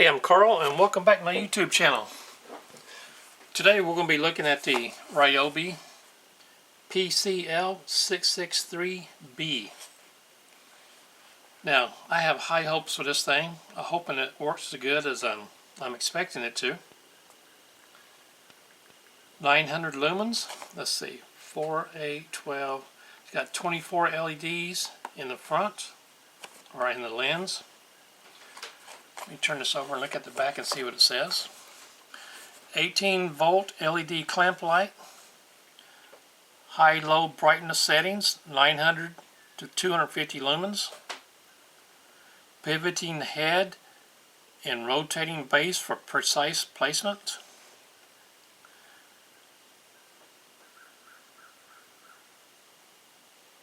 Hey, I'm Carl and welcome back to my YouTube channel. Today we're going to be looking at the Ryobi PCL663B. Now, I have high hopes for this thing. I'm hoping it works as good as I'm expecting it to. 900 lumens. Let's see, 4, 8, 12. It's got 24 LEDs in the front, or in the lens. Let me turn this over and look at the back and see what it says. 18 volt LED clamp light. High-low brightness settings, 900 to 250 lumens. Pivoting head and rotating base for precise placement.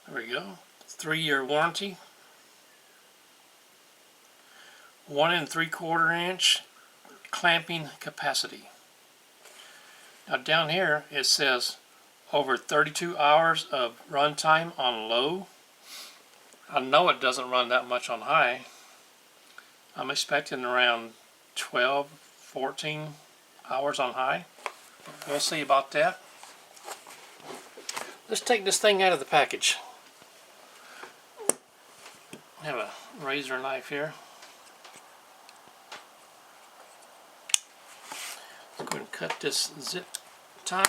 There we go. 3-year warranty. 1 3/4 inch clamping capacity. Now down here it says over 32 hours of runtime on low. I know it doesn't run that much on high. I'm expecting around 12, 14 hours on high. We'll see about that. Let's take this thing out of the package. I have a razor knife here. Let's go ahead and cut this zip tie.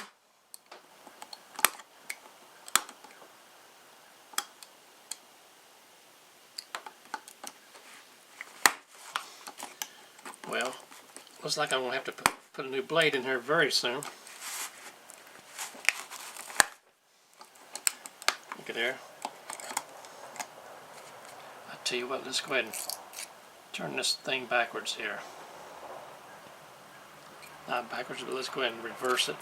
Well, looks like I'm going to have to put a new blade in here very soon. Look at there. I tell you what, let's go ahead and turn this thing backwards here. Not backwards, but let's go ahead and reverse it.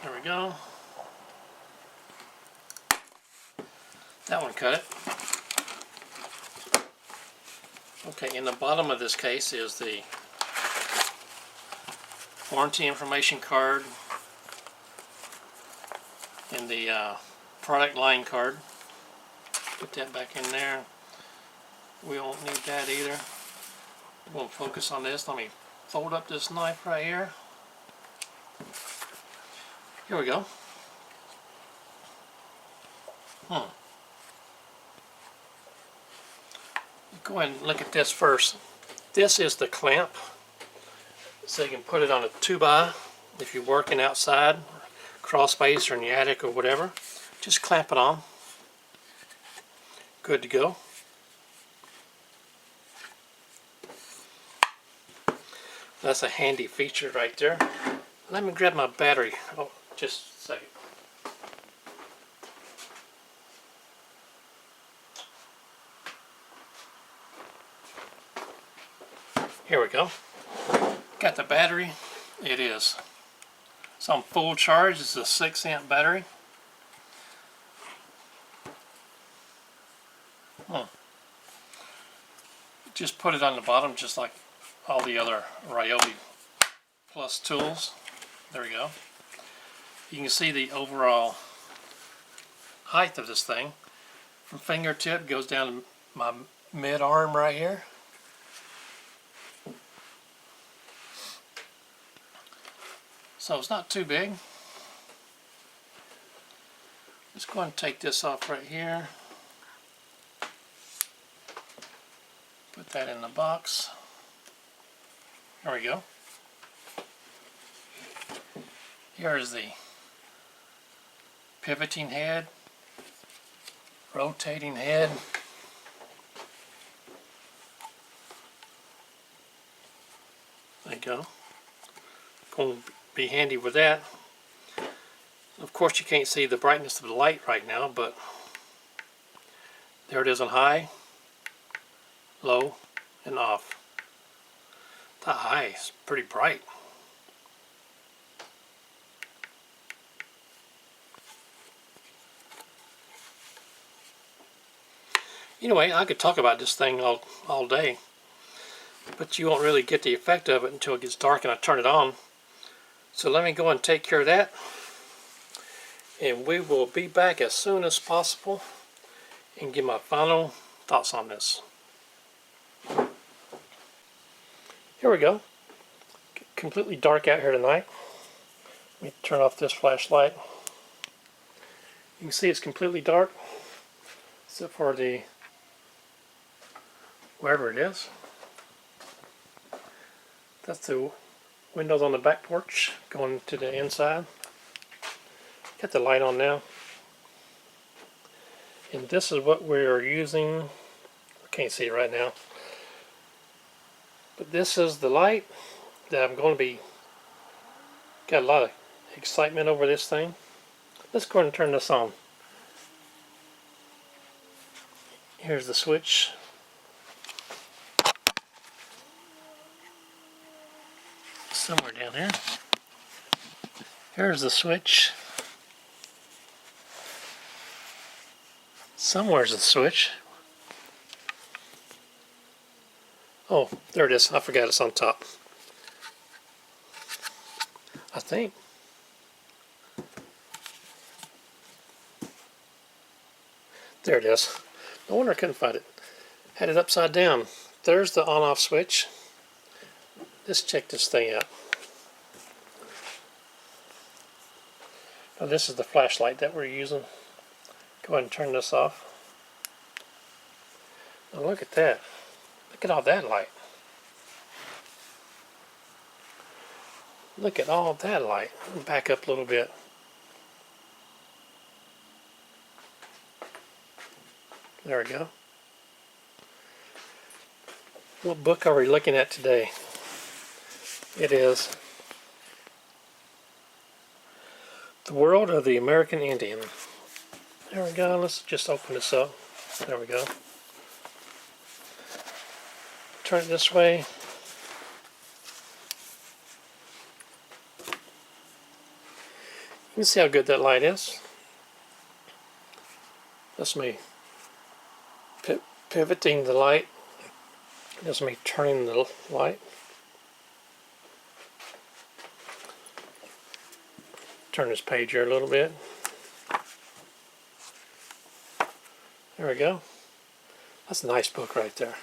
There we go. That one cut it. Okay, in the bottom of this case is the warranty information card and the product line card. Put that back in there. We won't need that either. We'll focus on this. Let me fold up this knife right here. Here we go. Go ahead and look at this first. This is the clamp, so you can put it on a 2x if you're working outside, crawl space, or in the attic or whatever. Just clamp it on. Good to go. That's a handy feature right there. Let me grab my battery. Oh, just a second. Here we go. Got the battery. It is. It's on full charge. It's a 6-amp battery. Just put it on the bottom just like all the other Ryobi Plus tools. There we go. You can see the overall height of this thing. From fingertip goes down to my mid arm right here. So it's not too big. Let's go ahead and take this off right here. Put that in the box. There we go. Here is the pivoting head, rotating head. There you go. Going to be handy with that. Of course you can't see the brightness of the light right now, but there it is on high, low, and off. That high is pretty bright. Anyway, I could talk about this thing all day, but you won't really get the effect of it until it gets dark and I turn it on. So let me go and take care of that, and we will be back as soon as possible and give my final thoughts on this. Here we go. Completely dark out here tonight. Let me turn off this flashlight. You can see it's completely dark, except for the wherever it is. That's the windows on the back porch going to the inside. Got the light on now. And this is what we're using. I can't see it right now. But this is the light that I'm going to be, got a lot of excitement over this thing. Let's go ahead and turn this on. Here's the switch. Somewhere down here. Here's the switch. Somewhere's the switch. Oh, there it is. I forgot it's on top. I think. There it is. No wonder I couldn't find it. Had it upside down. There's the on-off switch. Let's check this thing out. Now this is the flashlight that we're using. Go ahead and turn this off. Now look at that. Look at all that light. Look at all that light. Back up a little bit. There we go. What book are we looking at today? It is The World of the American Indian. There we go. Let's just open this up. There we go. Turn it this way. You can see how good that light is. That's me pivoting the light. That's me turning the light. Turn this page here a little bit. There we go. That's a nice book right there.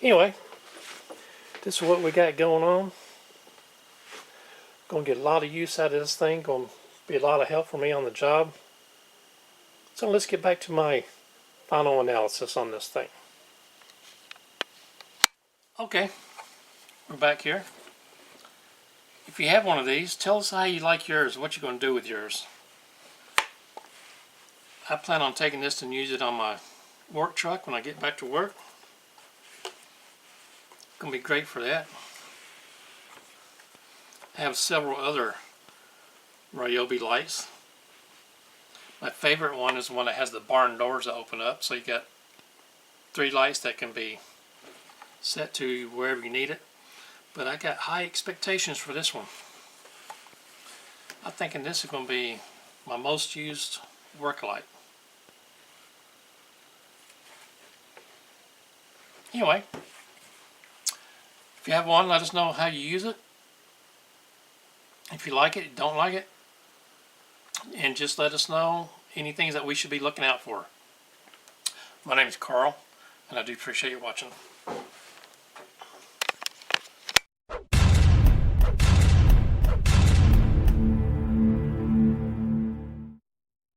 Anyway, this is what we got going on. Going to get a lot of use out of this thing. Going to be a lot of help for me on the job. So let's get back to my final analysis on this thing. Okay, we're back here. If you have one of these, tell us how you like yours, what you're going to do with yours. I plan on taking this and use it on my work truck when I get back to work. It's going to be great for that. I have several other Ryobi lights. My favorite one is the one that has the barn doors that open up, so you got 3 lights that can be set to wherever you need it. But I got high expectations for this one. I'm thinking this is going to be my most used work light. Anyway, if you have one, let us know how you use it. If you like it, don't like it, and just let us know any things that we should be looking out for. My name is Carl, and I do appreciate you watching.